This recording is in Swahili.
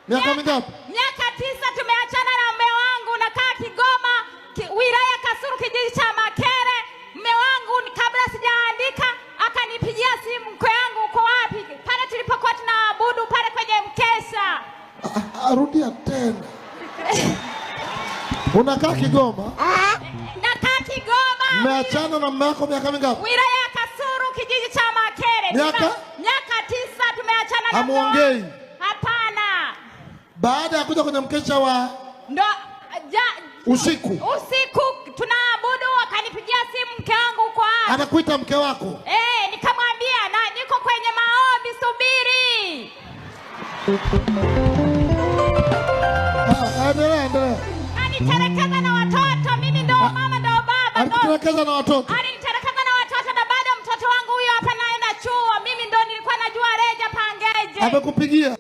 Miaka mingapi? Miaka 9 tumeachana na mume wangu, nakaa Kigoma, wilaya Kasulu, kijiji cha Makere. Mume wangu kabla sijaandika akanipigia simu, mke wangu uko wapi? Pale tulipokuwa tunaabudu pale kwenye mkesha. Arudia tena. Unakaa Kigoma? Nakaa Kigoma. Mmeachana na mume wako miaka mingapi? Wilaya ya Kasulu, kijiji cha Makere. Miaka 9 tumeachana na mume wangu. Hamuongei? Hapana. Baada ya kuja kwenye mkesha wa usiku tunaabudu, akanipigia simu, mke wangu uko wapi? Anakuita mke wako? Nikamwambia niko kwenye maombi, subiri. Endelea. Alinitelekeza na watoto, mimi ndo mama ndo baba. Alinitelekeza na watoto? Alinitelekeza na watoto, na bado mtoto wangu huyo hapa naenda chuo. Mimi ndo nilikuwa najua reja pangeje. Amekupigia?